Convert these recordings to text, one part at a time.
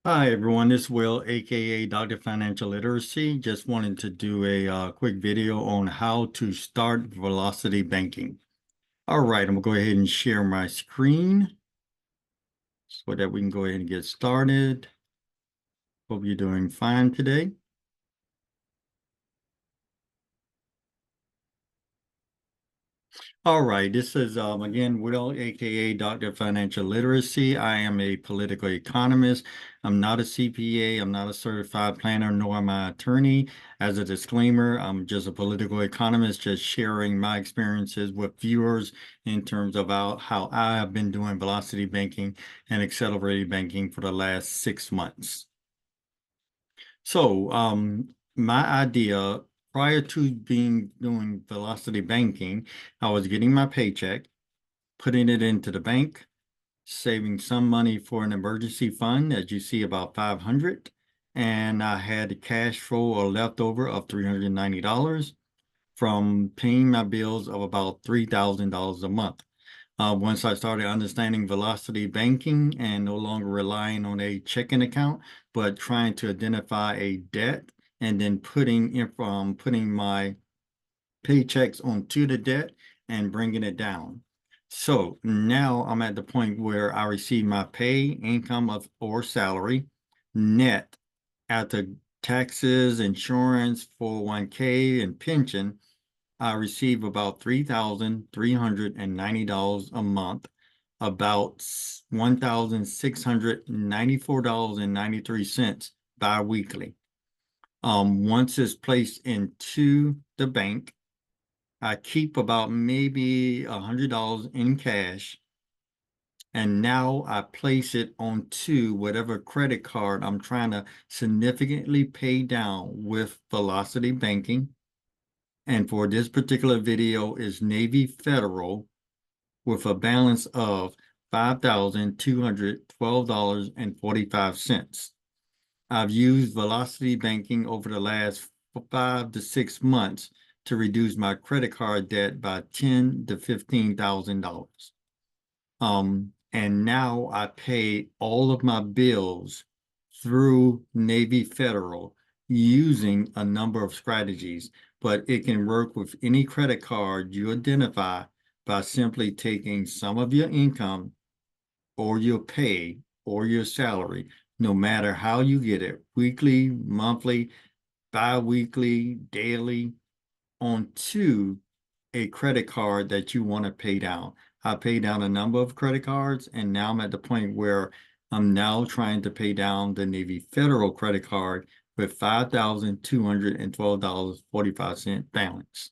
Hi, everyone. This is Will, aka Dr. Financial Literacy. Just wanted to do a quick video on how to start velocity banking. All right, I'm gonna go ahead and share my screen so that we can go ahead and get started. Hope you're doing fine today. All right, this is again Will, aka Dr. Financial Literacy. I am a political economist. I'm not a CPA. I'm not a certified planner, nor am I an attorney. As a disclaimer, I'm just a political economist, just sharing my experiences with viewers in terms of how I have been doing velocity banking and accelerated banking for the last 6 months. So, my idea prior to doing velocity banking, I was getting my paycheck, putting it into the bank, saving some money for an emergency fund, as you see about 500, and I had a cash flow or leftover of $390 from paying my bills of about $3,000 a month. Once I started understanding velocity banking and no longer relying on a checking account, but trying to identify a debt and then putting my paychecks onto the debt and bringing it down. So now I'm at the point where I receive my pay, income of or salary, net after taxes, insurance, 401k, and pension. I receive about $3,390 a month, about $1,694.93 biweekly. Once it's placed into the bank, I keep about maybe $100 in cash, and now I place it onto whatever credit card I'm trying to significantly pay down with Velocity Banking. And for this particular video is Navy Federal with a balance of $5,212.45. I've used Velocity Banking over the last 5 to 6 months to reduce my credit card debt by $10,000 to $15,000. And now I pay all of my bills through Navy Federal using a number of strategies, but it can work with any credit card you identify by simply taking some of your income or your pay or your salary, no matter how you get it, weekly, monthly, bi-weekly, daily, onto a credit card that you want to pay down. I paid down a number of credit cards, and now I'm at the point where I'm now trying to pay down the Navy Federal credit card with $5,212.45 balance.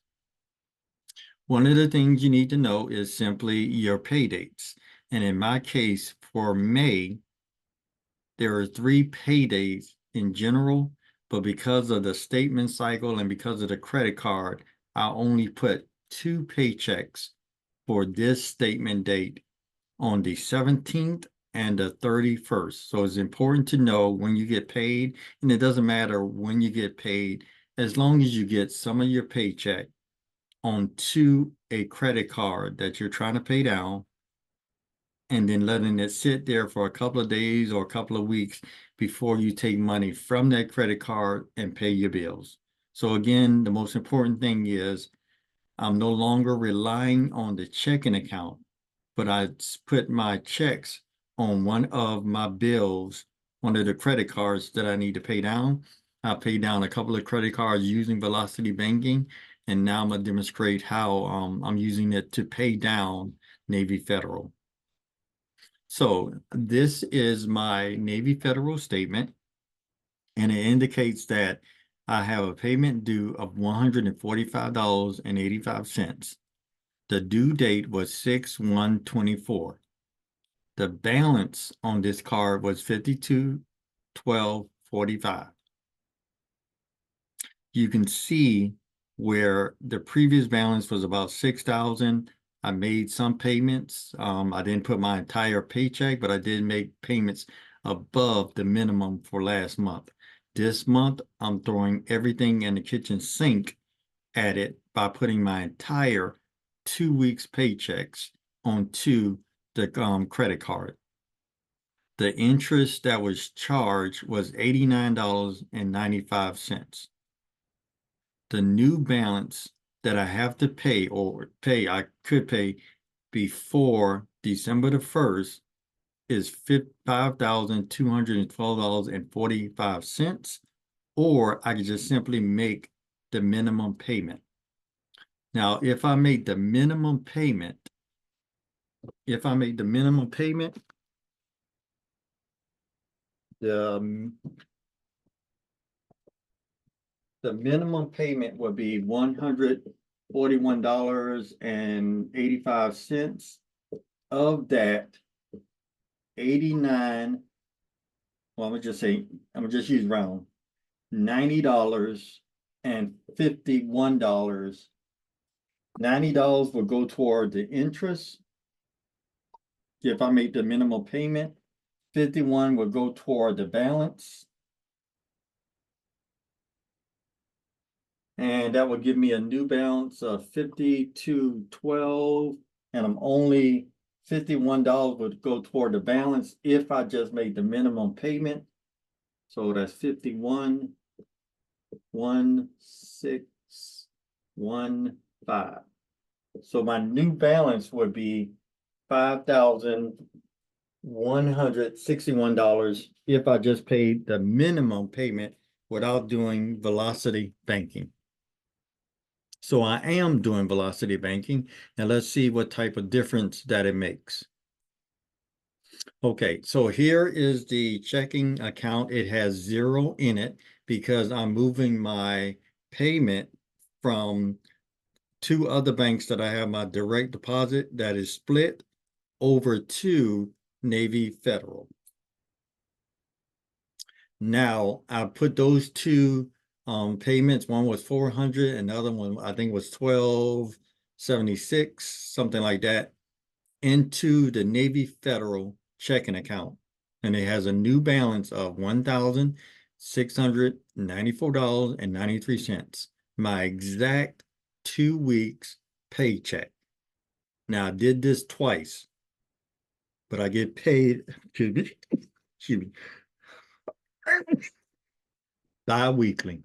One of the things you need to know is simply your pay dates. And in my case, for May, there are 3 pay days in general, but because of the statement cycle and because of the credit card, I only put 2 paychecks for this statement date on the 17th and the 31st. So it's important to know when you get paid, and it doesn't matter when you get paid, as long as you get some of your paycheck onto a credit card that you're trying to pay down, and then letting it sit there for a couple of days or a couple of weeks before you take money from that credit card and pay your bills. So again, the most important thing is I'm no longer relying on the checking account, but I put my checks on one of my bills, one of the credit cards that I need to pay down. I paid down a couple of credit cards using Velocity Banking, and now I'm going to demonstrate how I'm using it to pay down Navy Federal. So this is my Navy Federal statement, and it indicates that I have a payment due of $145.85. The due date was 6/1/24. The balance on this card was $52.12.45. You can see where the previous balance was about $6,000. I made some payments. I didn't put my entire paycheck, but I did make payments above the minimum for last month. This month, I'm throwing everything in the kitchen sink at it by putting my entire 2 weeks paychecks onto the credit card. the interest that was charged was $89.95. The new balance that I have to pay I could pay before December the 1st is $5,212.45, or I could just simply make the minimum payment. Now, if I make the minimum payment, the minimum payment would be $141.85. Of that, 89, well, I'm gonna just use round, $90 and $51. $90 will go toward the interest if I make the minimum payment. 51 will go toward the balance. And that will give me a new balance of $52.12. And I'm only $51 would go toward the balance if I just made the minimum payment. So that's 51,1615. So my new balance would be $5,161 if I just paid the minimum payment without doing velocity banking. So I am doing velocity banking, and let's see what type of difference that it makes. Okay, so here is the checking account. It has 0 in it because I'm moving my payment from 2 other banks that I have my direct deposit that is split over to Navy Federal. Now, I put those 2 payments. One was $400, another one I think was $1,276, something like that, into the Navy Federal checking account. And it has a new balance of $1,694.93, my exact 2 weeks paycheck. Now I did this twice, but I get paid, excuse me, bi-weekly.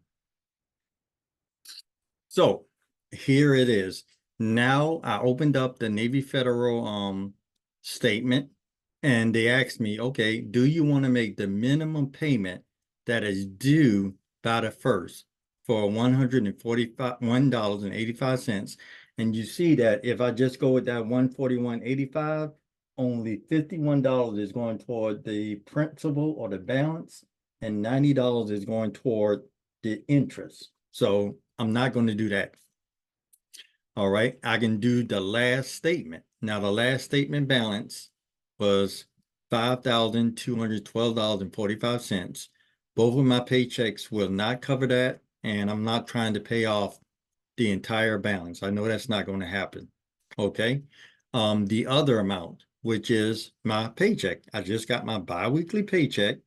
So here it is. Now I opened up the Navy Federal statement, and they asked me, okay, do you want to make the minimum payment that is due by the 1st for $141.85? And you see that if I just go with that $141.85, only $51 is going toward the principal or the balance, and $90 is going toward the interest. So I'm not going to do that. All right, I can do the last statement. Now, the last statement balance was $5,212.45. Both of my paychecks will not cover that, and I'm not trying to pay off the entire balance. I know that's not going to happen. Okay, the other amount, which is my paycheck. I just got my bi-weekly paycheck.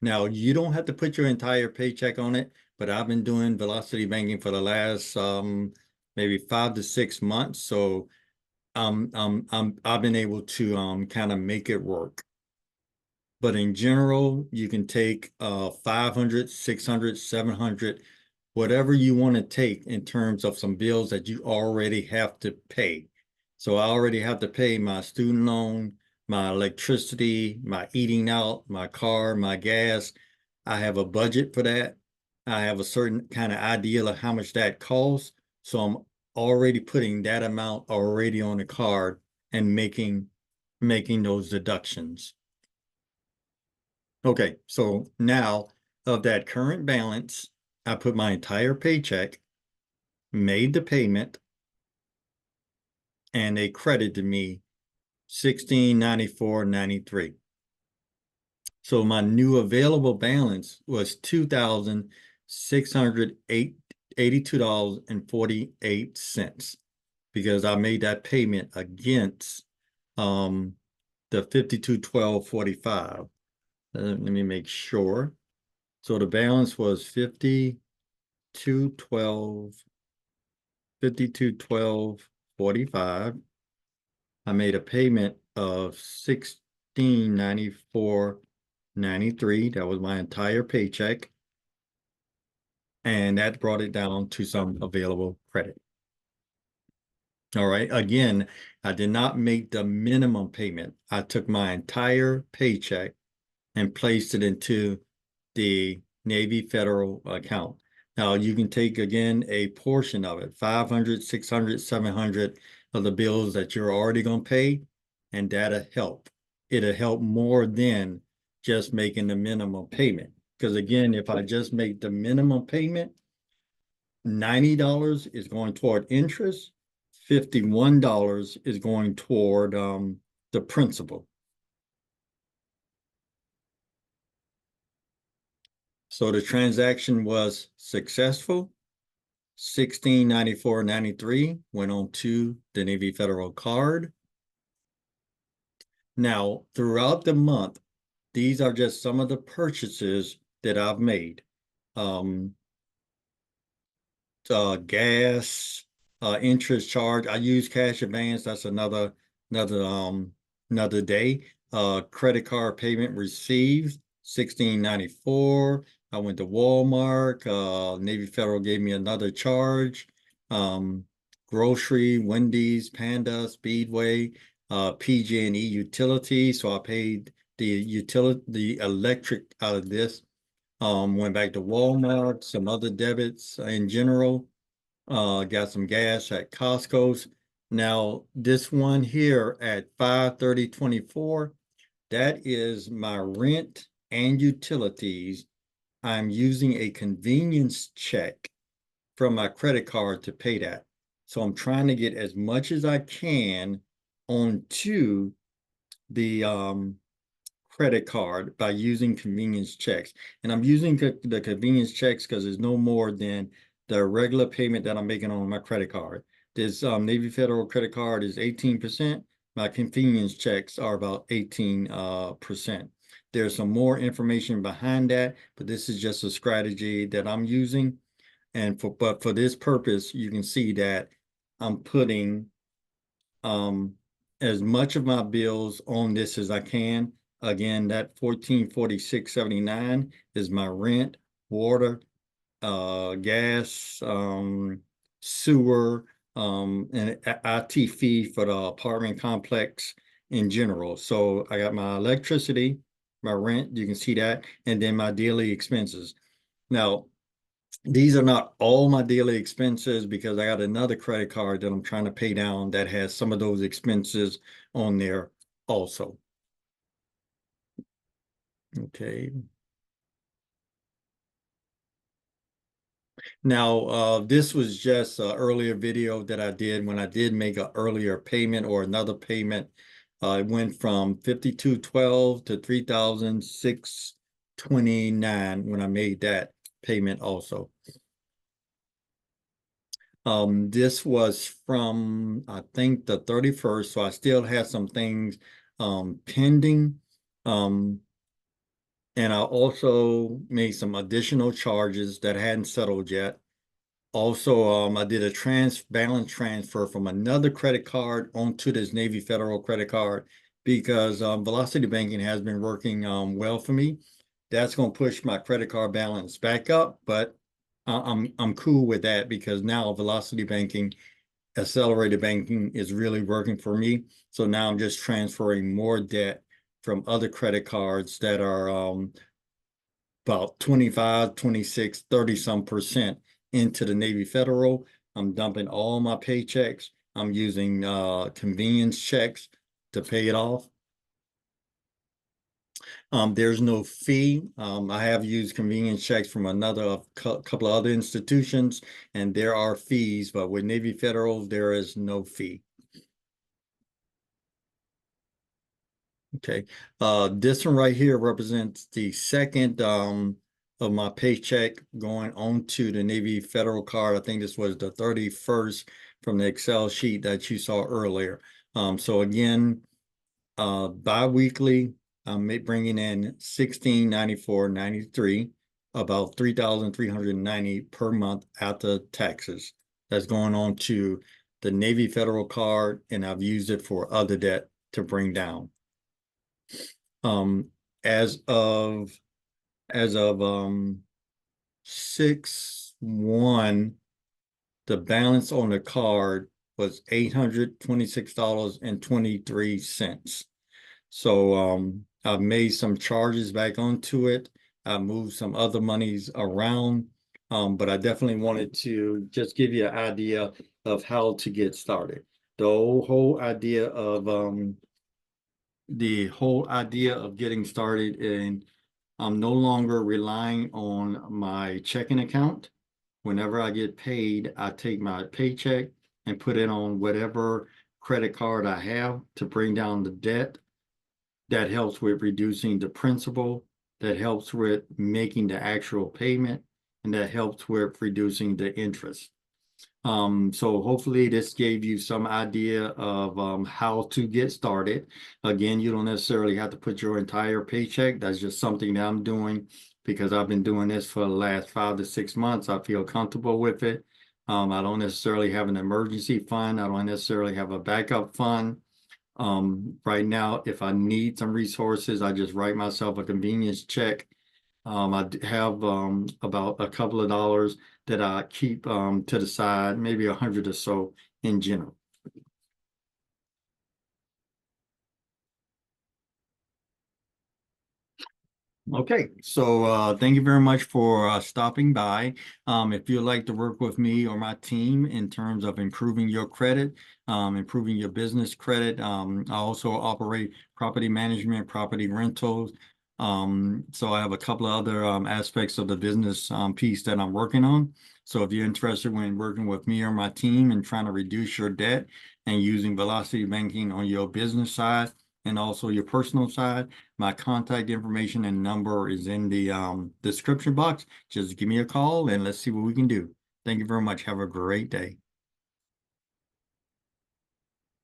Now, you don't have to put your entire paycheck on it, but I've been doing velocity banking for the last maybe 5 to 6 months. So I've been able to kind of make it work. But in general, you can take 500, 600, 700, whatever you want to take in terms of some bills that you already have to pay. So I already have to pay my student loan, my electricity, my eating out, my car, my gas. I have a budget for that. I have a certain kind of idea of how much that costs. So I'm already putting that amount already on the card and making those deductions. Okay, so now of that current balance, I put my entire paycheck, made the payment, and they credited me $1,694.93. So my new available balance was $2,682.48 because I made that payment against the $52.12.45. Let me make sure. So the balance was $52.12.45. I made a payment of $16.94 $94.93. That was my entire paycheck. And that brought it down to some available credit. All right. Again, I did not make the minimum payment. I took my entire paycheck and placed it into the Navy Federal account. Now you can take again a portion of it, 500, 600, 700 of the bills that you're already going to pay, and that'll help. It'll help more than just making the minimum payment. Because again, if I just make the minimum payment, $90 is going toward interest, $51 is going toward the principal. So the transaction was successful. $16.94.93 went on to the Navy Federal card. Now, throughout the month, these are just some of the purchases that I've made. Gas, interest charge. I use cash advance. That's another day. Credit card payment received, $16.94. I went to Walmart. Navy Federal gave me another charge. Grocery, Wendy's, Panda, Speedway, PG&E utility. So I paid the electric out of this. Went back to Walmart, some other debits in general. Got some gas at Costco's. Now, this one here at 530.24, that is my rent and utilities. I'm using a convenience check from my credit card to pay that. So I'm trying to get as much as I can onto the credit card by using convenience checks. And I'm using the convenience checks because it's no more than the regular payment that I'm making on my credit card. This Navy Federal credit card is 18%. My convenience checks are about 18%. There's some more information behind that, but this is just a strategy that I'm using. And but for this purpose, you can see that I'm putting as much of my bills on this as I can. Again, that $1446.79 is my rent, water, gas, sewer, and IT fee for the apartment complex in general. So I got my electricity, my rent, you can see that, and then my daily expenses. Now, these are not all my daily expenses because I got another credit card that I'm trying to pay down that has some of those expenses on there also. Okay. Now, this was just an earlier video that I did when I did make an earlier payment or another payment. It went from $52.12 to $3,629 when I made that payment also. This was from, I think, the 31st, so I still have some things pending. And I also made some additional charges that hadn't settled yet. Also, I did a balance transfer from another credit card onto this Navy Federal credit card because Velocity Banking has been working well for me. That's going to push my credit card balance back up, but I'm cool with that because now Velocity Banking, accelerated banking is really working for me. So now I'm just transferring more debt from other credit cards that are about 25, 26, 30 some percent into the Navy Federal. I'm dumping all my paychecks. I'm using convenience checks to pay it off. There's no fee. I have used convenience checks from another couple of other institutions, and there are fees, but with Navy Federal, there is no fee. Okay, this one right here represents the second of my paycheck going on to the Navy Federal card. I think this was the 31st from the Excel sheet that you saw earlier. So again, bi-weekly, I'm bringing in $1694.93, about $3,390 per month after taxes. That's going on to the Navy Federal card, and I've used it for other debt to bring down. as of 6/1, the balance on the card was $826.23. So I've made some charges back onto it. I moved some other monies around, but I definitely wanted to just give you an idea of how to get started. The whole idea of getting started, and I'm no longer relying on my checking account. Whenever I get paid, I take my paycheck and put it on whatever credit card I have to bring down the debt. That helps with reducing the principal, that helps with making the actual payment, and that helps with reducing the interest. So hopefully this gave you some idea of how to get started. Again, you don't necessarily have to put your entire paycheck. That's just something that I'm doing because I've been doing this for the last 5 to 6 months. I feel comfortable with it. I don't necessarily have an emergency fund. I don't necessarily have a backup fund. Right now, if I need some resources, I just write myself a convenience check. I have about a couple of dollars that I keep to the side, maybe 100 or so in general. Okay, so thank you very much for stopping by. If you'd like to work with me or my team in terms of improving your credit, improving your business credit, I also operate property management, property rentals. So I have a couple of other aspects of the business piece that I'm working on. So if you're interested in working with me or my team and trying to reduce your debt and using velocity banking on your business side and also your personal side, my contact information and number is in the description box. Just give me a call and let's see what we can do. Thank you very much. Have a great day.